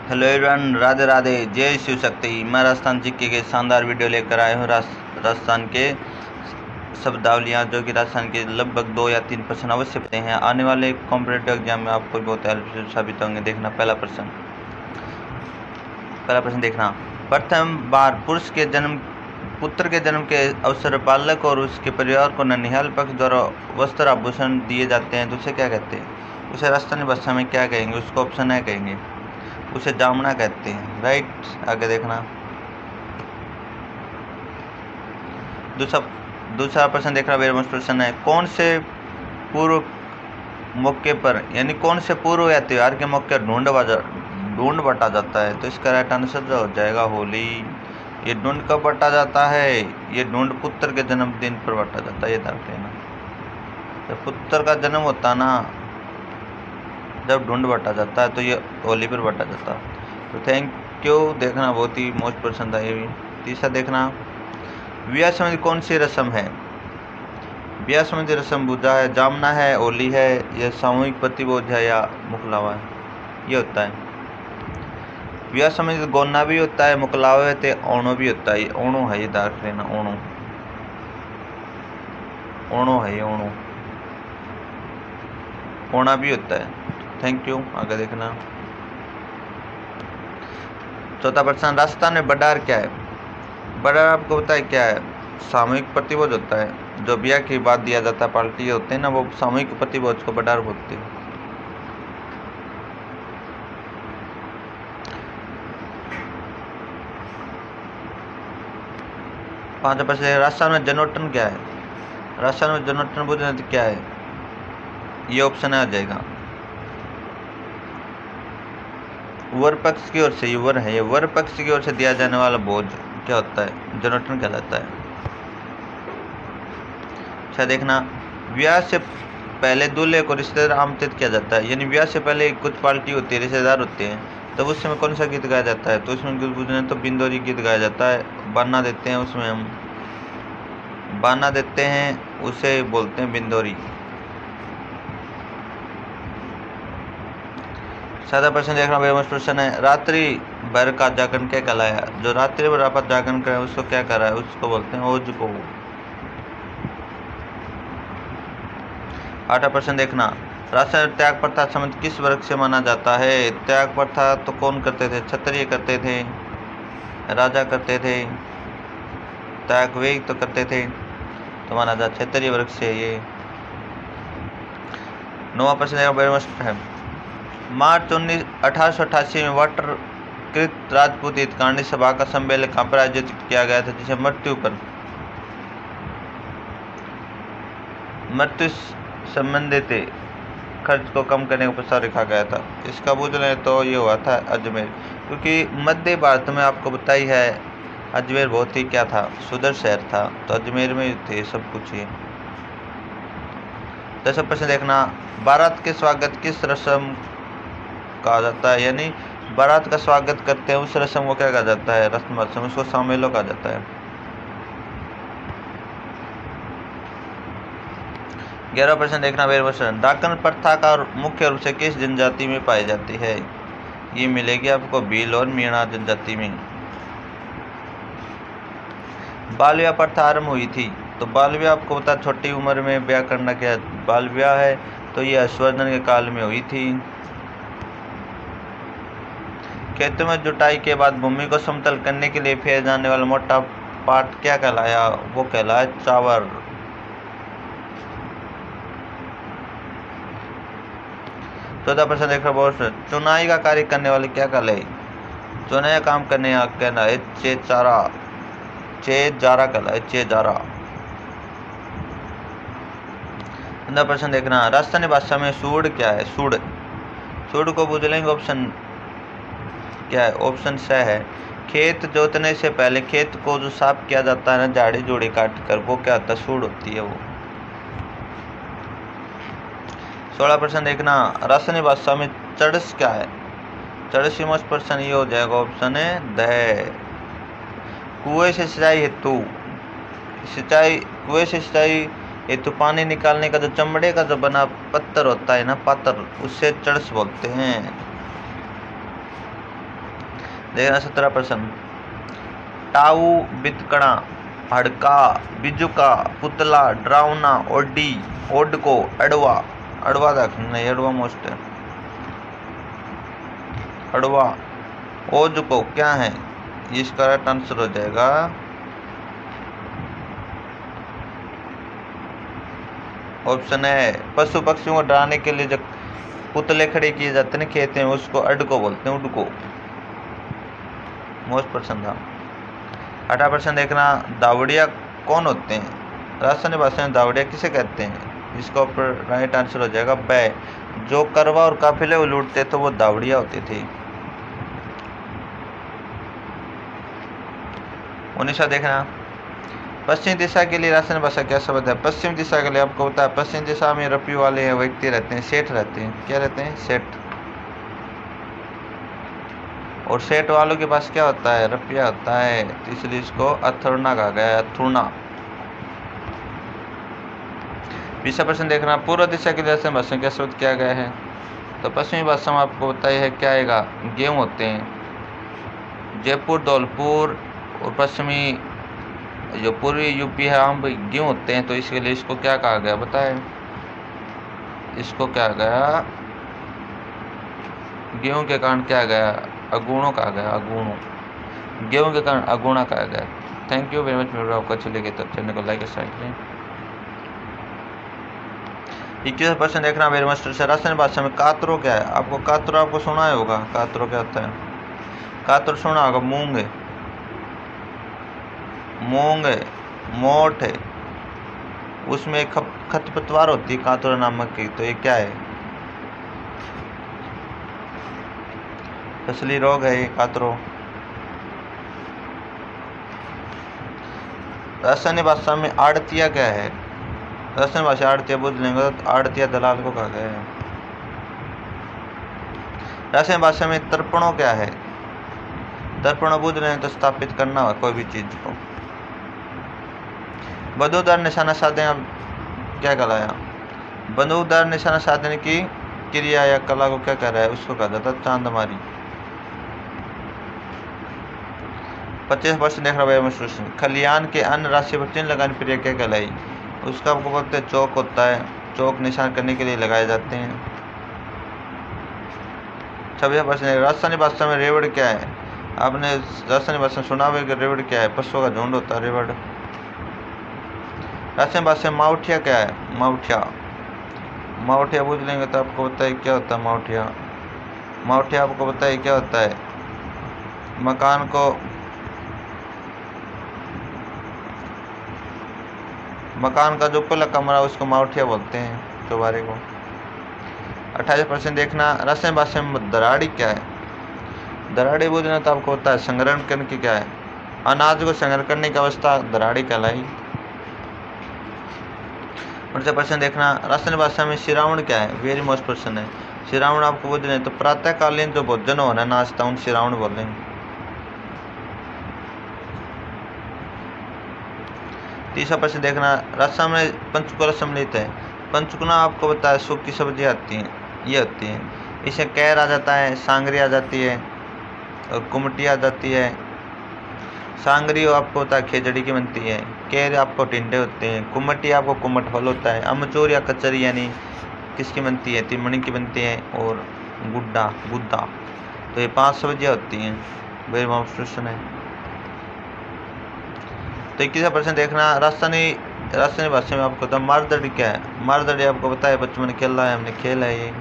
Hello everyone, Radhe Radhe, जय शिव शक्ति। मैं Rajasthan GK के शानदार वीडियो लेकर आया हूँ। राजस्थान के शब्दावलियाँ जो कि राजस्थान के लगभग 2 या 3 प्रश्न अवश्य पढ़ते हैं। आने वाले कॉम्पिटेटिव एग्जाम में आपको बहुत हेल्पफुल साबित होंगे। देखना पहला प्रश्न देखना। प्रथम बार पुत्र के जन्म के अवसर बालक और उसके परिवार को ननिहाल पक्ष द्वारा वस्त्र आभूषण दिए जाते हैं तो उसे क्या कहते हैं? उसे राजस्थानी भाषा में क्या कहेंगे? उसको ऑप्शन है कहेंगे, उसे जामना कहते हैं। राइट, आगे देखना। दूसरा प्रश्न देखना, वेरी मोस्ट प्रश्न है। कौन से पूर्व मौके पर यानी कौन से पूर्व या त्योहार के मौके ढूंढ बटा जाता है? तो इसका राइट आंसर हो जाएगा होली। ये ढूंढ कब बटा जाता है? ये ढूंढ पुत्र के जन्मदिन पर बटा जाता है। ये ध्यान रखना, जब पुत्र का जन्म होता ना, जब ढूंढ बटा जाता है तो ये होली पर बटा जाता है। तो थैंक यू। देखना बहुत ही मोस्ट पसंद है ये भी। तीसरा देखना, ब्याह संबंधी कौन सी रस्म है? ब्याह संबंधी रस्म पूजा है, जामना है, होली है, या सामूहिक प्रतिभोज है, या मुकलावा है? ये होता है ब्याह संबंधी। गोना भी होता है, मुकलावा है, ओणो भी होता है। ओणो है, ये दाख लेना, ओणो है, ये ओणा भी होता है। थैंक यू, आगे देखना। चौथा प्रश्न, राजस्थान में बडार क्या है? बडार आपको पता है क्या है? सामूहिक प्रतिभोज होता है। जो ब्याह के बाद दिया जाता है, पार्टी होते हैं ना, वो सामूहिक प्रतिभोज को बडार बोलते हैं। पांचवा प्रश्न, राजस्थान में जनोटन क्या है? राजस्थान में जनोटन भोजन क्या है? ये ऑप्शन आ जाएगा वर पक्ष की ओर से। ये वर है, ये वर पक्ष की ओर से दिया जाने वाला भोज क्या होता है? जनोटन कहलाता है। अच्छा देखना, ब्याह से पहले दूल्हे को रिश्तेदार आमंत्रित किया जाता है। यानी ब्याह से पहले कुछ पार्टी होती है, रिश्तेदार होते हैं, तब उस समय कौन सा गीत गाया जाता है? तो उसमें गीत पूछना तो बिंदोरी गीत गाया जाता है। बाना देते हैं, उसमें हम बाना देते हैं, उसे बोलते हैं बिंदोरी। सादा प्रश्न देखना, बेमस प्रश्न है। रात्रि भर का जागरण क्या कहलाया? जो रात्रि भर आप जागरण करे उसको क्या कर रहा है? उसको बोलते हैं ओज को। आठवां प्रश्न देखना, राजस्थान त्याग प्रथा संबंध किस वर्ग से माना जाता है? त्याग प्रथा तो कौन करते थे? क्षत्रिय करते थे, राजा करते थे, त्याग वे तो करते थे, तो माना जाता क्षत्रिय वर्ग से। ये नौवां प्रश्न है। मार्च 1888 में वाटरकृत राजपूत हितकांडी सभा का सम्मेलन कहाँ पर आयोजित किया गया था, जिसे मृत्यु संबंधित खर्च को कम करने का प्रस्ताव रखा गया था? इसका पूछ लें तो ये हुआ था अजमेर, क्योंकि मध्य भारत में आपको बताई है अजमेर बहुत ही क्या था, सुंदर शहर था, तो अजमेर में थे सब कुछ ही। 10वां प्रश्न देखना, बारात के स्वागत किस रस्म कहा जाता है? यानी बारात का स्वागत करते हैं, उस रस्म को क्या कहा जाता है? रस्म उसको शामिलो कहा जाता है। 11वां प्रश्न देखना, डाकन प्रथा का मुख्य रूप से किस जनजाति में पाई जाती है? ये मिलेगी आपको भील और मीणा जनजाति में। बाल विवाह प्रथा आरंभ हुई थी, तो बाल विवाह आपको पता छोटी उम्र में ब्याह करना क्या बाल विवाह है, तो ये हर्षवर्धन के काल में हुई थी। खेतों में जुताई के बाद भूमि को समतल करने के लिए फेर जाने वाला मोटा पाट क्या कहलाया? वो कहलाया चावर। 14वां प्रश्न देख रहे हो, चुनाई का कार्य करने वाले क्या कहलाए? चुनाई काम करने कहना है चेजारा कहलाए, चेजारा। 15वां प्रश्न देखना, राजस्थानी भाषा में सूड़ क्या है? सूड़ को पूछ लेंगे, ऑप्शन क्या है? ऑप्शन स है। खेत जोतने से पहले खेत को जो साफ किया जाता है ना, झाड़ी जोड़ी काट कर, वो क्या होता है? सूड़ होती है वो। 16वां प्रश्न देखना, राजस्थानी भाषा में चड़स क्या है? चड़स मोस्ट प्रश्न ये हो जाएगा, ऑप्शन है द। कुएं से सिंचाई हेतु पानी निकालने का जो चमड़े का जो बना पत्थर होता है ना, पात्र, उससे चड़स बोलते हैं। देखना 17%। टाऊ बितकड़ा, हड़का, बिजुका, पुतला, डरावना, ओडी, ओडको, अड़वा। अड़वा तक नहीं, अड़वा मोस्ट है। अड़वा, ओजको क्या है? इसका राइट आंसर हो जाएगा ऑप्शन है पशु पक्षियों को डराने के लिए जो पुतले खड़े किए जाते हैं खेत में, उसको अडको बोलते हैं, उडको। मोस्ट पर्सन था। 18% देखना, दावड़िया कौन होते हैं? राजस्थानी भाषा में दावड़िया किसे कहते हैं? इसका ऊपर राइट आंसर हो जाएगा बै। जो करवा और काफिले वो लूटते तो वो दावड़िया होते थे। 19 देखना, पश्चिम दिशा के लिए राजस्थानी भाषा क्या शब्द है? पश्चिम दिशा के लिए आपको पता है, पश्चिम दिशा में रपी वाले व्यक्ति रहते हैं, सेठ रहते हैं। क्या रहते हैं? सेठ। और सेठ वालों के पास क्या होता है? रुपया होता है, तो इसलिए इसको अथुर्ना कहा गया है, अथुर्ना। 20% देखना, पूर्व दिशा के लिए राजस्थानी भाषा क्या शब्द किया गया है? तो पश्चिमी भाषा में आपको बताया है क्या आएगा? गेहूँ होते हैं। जयपुर, धौलपुर और पश्चिमी जो पूर्वी यूपी है वहाँ पे गेहूँ होते हैं, तो इसके लिए इसको क्या कहा गया बताए? इसको क्या गया? गेहूँ के कारण क्या गया? अगुणों कहा गया, अगुणों। गेहूँ के कारण अगुणा कहा गया। Thank you very much. मेरे आपको अच्छी लगे तो चैनल को लाइक और शेयर करें। 21% देखना, वेरी मच। राजस्थानी भाषा में कातरो क्या है? आपको कातरो आपको सुना है होगा, कातरो क्या होता है? कातरो सुना होगा, मूंग है, मूंग है, मोठ है, उसमें एक खरपतवार होती है कातरो नामक की, तो ये क्या है? फसली रोग है ये कातरो। राजस्थानी भाषा में आड़तिया क्या है? राजस्थानी भाषा आड़तिया बुझ लेंगे तो आड़तिया दलाल को कहा गया है। राजस्थानी भाषा में तर्पणों क्या है? तर्पणों बुझ लें तो स्थापित करना हो कोई भी चीज को। बंदूकदार निशाना साधने क्या कहलाया? बंदूकदार निशाना साधने की क्रिया या कला को क्या कह रहा है? उसको कहा जाता है चांदमारी। 25% देख रहा है। खलियान के अन्य राशि पर चिन्ह लगाने क्रिया क्या कहलाई? उसका आपको बोलते हैं चौक होता है, चौक निशान करने के लिए लगाए जाते हैं। 26% राजस्थानी भाषा में रेवड़ क्या है? आपने राजस्थानी भाषा में सुना होगा रेवड़ क्या है? पशुओं का झुंड होता है रेवड़। राजस्थानी भाषा में माउठिया क्या है? माउठिया, माउठिया पूछ लेंगे तो आपको बताइए क्या होता है माउठिया? माउठिया आपको बताइए क्या होता है? मकान को, मकान का जो पहला कमरा उसको माउठिया बोलते हैं, चौबारे को। 28% देखना, राजस्थानी भाषा में दराड़ी क्या है? दराड़ी बोलना तो आपको होता है संग्रहण करने की क्या है? अनाज को संग्रहण करने की अवस्था दराड़ी कहलाई। 28% देखना, राजस्थानी भाषा में शिरावण क्या है? वेरी मोस्ट पर्सन है। शिरावण आपको बोल रहे तो प्रातःकालीन जो भोजन हो ना, नाश्ता, उन शिरावण बोलेंगे। 30% देखना, राजस्थान में पंचकुला सम्मिलित है। पंचकुला आपको बताया सूखी सब्जी आती हैं, ये होती है। इसे कैर आ जाता है, सांगरी आ जाती है और कुमटी आ जाती है। सांगरी आपको होता है खेजड़ी की बनती है, कैर आपको टिंडे होते हैं, कुमटी आपको कुमट फल होता है, अमचूर या कचरी यानी किसकी बनती है? तिमणी की बनती है, और गुड्डा, गुद्दा। तो ये 5 सब्जियाँ होती हैं। वेरी क्वेश्चन है। तो 21% देखना, राजस्थानी भाषा में आपको तो मारदड़ी क्या है? मारदड़ी आपको पता है, बचपन में खेला है हमने, खेल है ये।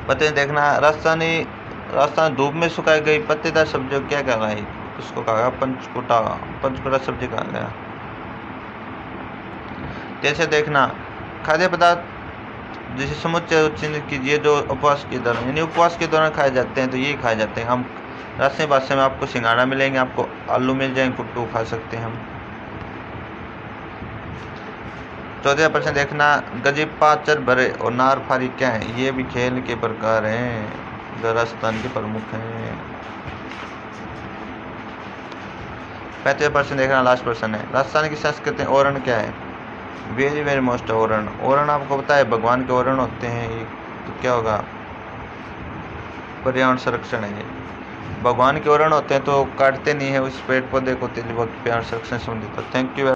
पत्ते देखना, राजस्थान धूप में सुखाई गई पत्तेदार सब्जियों क्या कहलाई? उसको कहा गया पंचकुटा, पंचकुटा सब्जी कहा गया। जैसे देखना, खाद्य पदार्थ जैसे समुच्चय चिन्ह कीजिए जो उपवास के दौरान, यानी उपवास के दौरान खाए जाते हैं, तो ये खाए जाते हैं। हम राजस्थानी भाषा में आपको सिंघाड़ा मिलेंगे, आपको आलू मिल जाएंगे, कुट्टू खा सकते हैं हम। 14% देखना, गजिप्पा, चर भरे और नार फारी क्या है? ये भी खेल के प्रकार हैं जो राजस्थान के प्रमुख हैं। 35% देखना, लास्ट पर्सन है। राजस्थान की संस्कृति ओरण क्या है? वेरी वेरी मोस्ट ओरण। ओरण आपको पता है भगवान के ओरण होते हैं, ये तो क्या होगा? पर्यावरण संरक्षण है ये। भगवान के वर्ण होते हैं तो काटते नहीं है उस पेड़ पौधे को, पर्यावरण संरक्षण संबंधित। Thank you.